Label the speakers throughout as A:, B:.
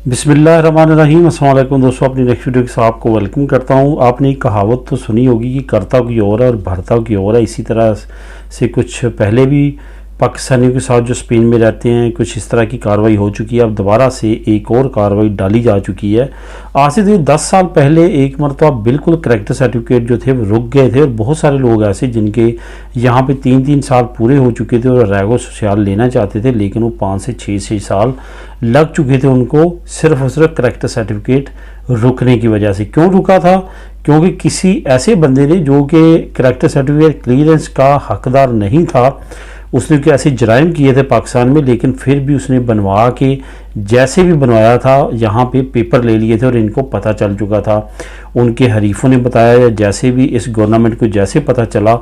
A: बिस्मिल्लाहिर्रहमानिर्रहीम। अस्सलाम वालेकुम दोस्तों, अपनी नेक्स्ट वीडियो के साथ आपको वेलकम करता हूँ। आपने एक कहावत तो सुनी होगी कि करता की और है और भरता की और है। इसी तरह से कुछ पहले भी पाकिस्तानियों के साथ जो स्पेन में रहते हैं कुछ इस तरह की कार्रवाई हो चुकी है। अब दोबारा से एक और कार्रवाई डाली जा चुकी है। आज से 10 साल पहले एक मरतबा बिल्कुल करैक्टर सर्टिफिकेट जो थे वो रुक गए थे और बहुत सारे लोग ऐसे जिनके यहाँ पे 3-3 साल पूरे हो चुके थे और रेगो सोशल लेना चाहते थे, लेकिन वो 5 से 6 साल लग चुके थे उनको सिर्फ और सिर्फ करैक्टर सर्टिफिकेट रुकने की वजह से। क्यों रुका था? क्योंकि किसी ऐसे बंदे ने जो कि करैक्टर सर्टिफिकेट क्लियरेंस का हकदार नहीं था, उसने कि ऐसे जराइम किए थे पाकिस्तान में, लेकिन फिर भी उसने बनवा के जैसे भी बनवाया था यहाँ पे पेपर ले लिए थे और इनको पता चल चुका था। उनके हरीफों ने बताया, जैसे भी इस गवर्नमेंट को जैसे पता चला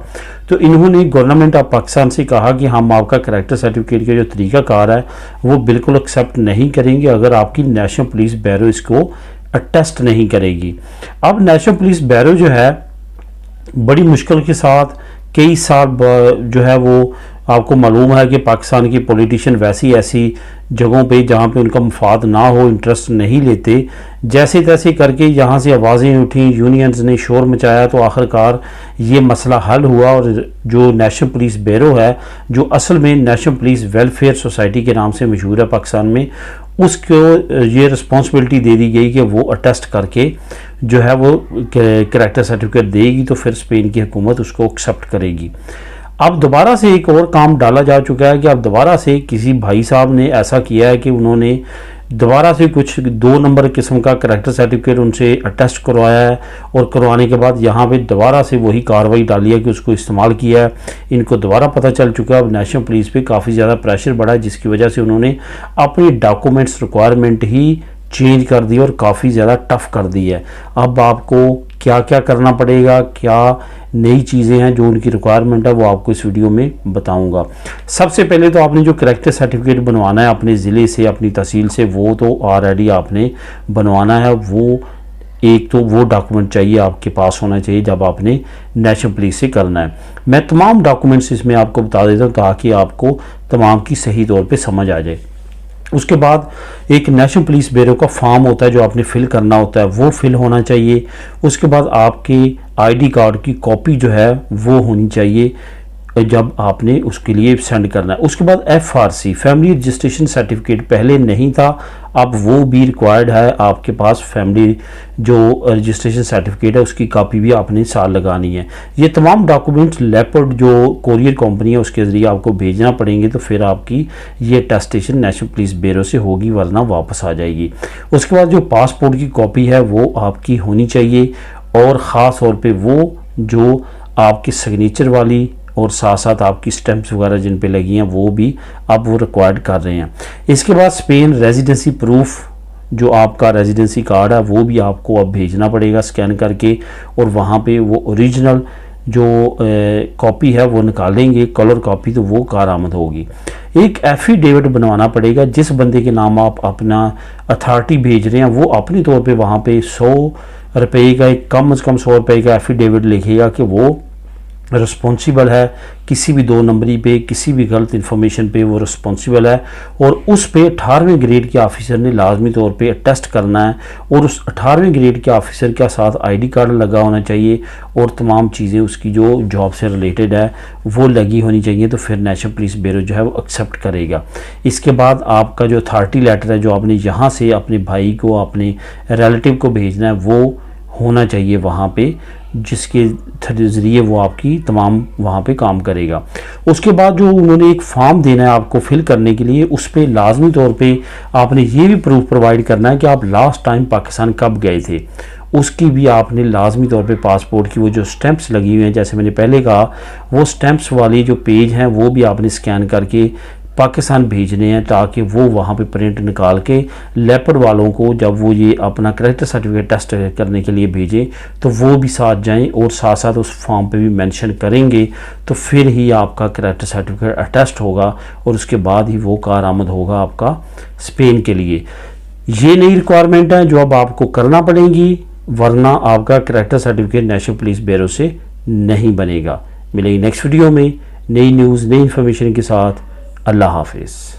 A: तो इन्होंने गवर्नमेंट ऑफ पाकिस्तान से कहा कि हम आपका करैक्टर सर्टिफिकेट का जो तरीक़ाकार है वो बिल्कुल एक्सेप्ट नहीं करेंगे अगर आपकी नेशनल पुलिस ब्यूरो इसको अटेस्ट नहीं करेगी। अब नेशनल पुलिस ब्यूरो जो है बड़ी मुश्किल के साथ कई साल जो है वो आपको मालूम है कि पाकिस्तान के पॉलिटिशियन वैसी ऐसी जगहों पे जहाँ पे उनका मफाद ना हो, इंटरेस्ट नहीं लेते, जैसे तैसे करके यहाँ से आवाज़ें उठी, यूनियंस ने शोर मचाया, तो आखिरकार ये मसला हल हुआ। और जो नेशनल पुलिस ब्यूरो है जो असल में नेशनल पुलिस वेलफेयर सोसाइटी के नाम से मशहूर है पाकिस्तान में, उसको ये रिस्पॉन्सिबिलिटी दे दी गई कि वो अटेस्ट करके जो है वो करैक्टर सर्टिफिकेट देगी, तो फिर स्पेन की हुकूमत उसको एक्सेप्ट करेगी। अब दोबारा से एक और काम डाला जा चुका है कि अब दोबारा से किसी भाई साहब ने ऐसा किया है कि उन्होंने दोबारा से कुछ 2 नंबर किस्म का करैक्टर सर्टिफिकेट उनसे अटेस्ट करवाया है और करवाने के बाद यहाँ पे दोबारा से वही कार्रवाई डाली है कि उसको इस्तेमाल किया है। इनको दोबारा पता चल चुका है। अब नेशनल पुलिस पे काफ़ी ज़्यादा प्रेशर बढ़ा है, जिसकी वजह से उन्होंने अपनी डॉक्यूमेंट्स रिक्वायरमेंट ही चेंज कर दी और काफ़ी ज़्यादा टफ कर दी है। अब आपको क्या क्या करना पड़ेगा, क्या नई चीज़ें हैं जो उनकी रिक्वायरमेंट है, वो आपको इस वीडियो में बताऊंगा। सबसे पहले तो आपने जो करैक्टर सर्टिफिकेट बनवाना है अपने ज़िले से, अपनी तहसील से, वो तो ऑलरेडी आपने बनवाना है। वो एक तो वो डॉक्यूमेंट चाहिए, आपके पास होना चाहिए जब आपने नेशनल पुलिस से करना है। मैं तमाम डॉक्यूमेंट्स इसमें आपको बता देता हूँ ताकि आपको तमाम की सही तौर पर समझ आ जाए। उसके बाद एक नेशनल पुलिस ब्यूरो का फॉर्म होता है जो आपने फिल करना होता है, वो फिल होना चाहिए। उसके बाद आपके आईडी कार्ड की कॉपी जो है वो होनी चाहिए जब आपने उसके लिए सेंड करना है। उसके बाद FRC फैमिली रजिस्ट्रेशन सर्टिफिकेट पहले नहीं था, अब वो भी रिक्वायर्ड है आपके पास। फैमिली जो रजिस्ट्रेशन सर्टिफिकेट है उसकी कॉपी भी आपने साथ लगानी है। ये तमाम डॉक्यूमेंट्स लेपर्ड जो कोरियर कंपनी है उसके ज़रिए आपको भेजना पड़ेंगे, तो फिर आपकी ये अटेस्टेशन नेशनल पुलिस ब्यूरो से होगी, वरना वापस आ जाएगी। उसके बाद जो पासपोर्ट की कॉपी है वो आपकी होनी चाहिए और ख़ास तौर पे वो जो आपकी सिग्नेचर वाली और साथ साथ आपकी स्टैंप्स वगैरह जिन पे लगी हैं वो भी अब वो रिक्वायर्ड कर रहे हैं। इसके बाद स्पेन रेजिडेंसी प्रूफ जो आपका रेजिडेंसी कार्ड है वो भी आपको अब भेजना पड़ेगा स्कैन करके, और वहाँ पे वो ओरिजिनल जो कॉपी है वो निकालेंगे, कलर कॉपी, तो वो कारआमद होगी। एक एफिडेविट बनवाना पड़ेगा, जिस बंदे के नाम आप अपना अथॉरिटी भेज रहे हैं वो अपने तौर पे वहाँ पे 100 रुपये का, एक कम से कम 100 रुपये का एफिडेविट लिखेगा कि वो रिस्पॉन्सिबल है किसी भी 2 नंबरी पे, किसी भी गलत इन्फॉर्मेशन पे वो रिस्पॉन्सिबल है, और उस पे 18वें ग्रेड के ऑफिसर ने लाजमी तौर पे अटेस्ट करना है, और उस 18वें ग्रेड के ऑफिसर के साथ आईडी कार्ड लगा होना चाहिए और तमाम चीज़ें उसकी जो जॉब से रिलेटेड है वो लगी होनी चाहिए, तो फिर नेशनल पुलिस ब्यूरो जो है वो एक्सेप्ट करेगा। इसके बाद आपका जो अथॉरिटी लेटर है जो आपने यहाँ से अपने भाई को, अपने रिलेटिव को भेजना है, वो होना चाहिए वहाँ पे, जिसके ज़रिए वो आपकी तमाम वहाँ पे काम करेगा। उसके बाद जो उन्होंने एक फॉर्म देना है आपको फिल करने के लिए, उस पर लाजमी तौर पे आपने ये भी प्रूफ प्रोवाइड करना है कि आप लास्ट टाइम पाकिस्तान कब गए थे। उसकी भी आपने लाजमी तौर पे पासपोर्ट की वो जो स्टैंप्स लगी हुई हैं, जैसे मैंने पहले कहा, वो स्टैंप्स वाली जो पेज हैं वो भी आपने स्कैन करके पाकिस्तान भेजने हैं, ताकि वो वहाँ पे प्रिंट निकाल के लेपर्ड वालों को जब वो ये अपना करैक्टर सर्टिफिकेट टेस्ट करने के लिए भेजें तो वो भी साथ जाएं और साथ साथ उस फॉर्म पे भी मेंशन करेंगे, तो फिर ही आपका करैक्टर सर्टिफिकेट अटेस्ट होगा और उसके बाद ही वो कारआमद होगा आपका स्पेन के लिए। ये नई रिक्वायरमेंट है जो अब आपको करना पड़ेगी, वरना आपका character certificate national police bureau से नहीं बनेगा। मिलेगी नेक्स्ट वीडियो में नई न्यूज़, नई इन्फॉर्मेशन के साथ। अल्लाह हाफिज़।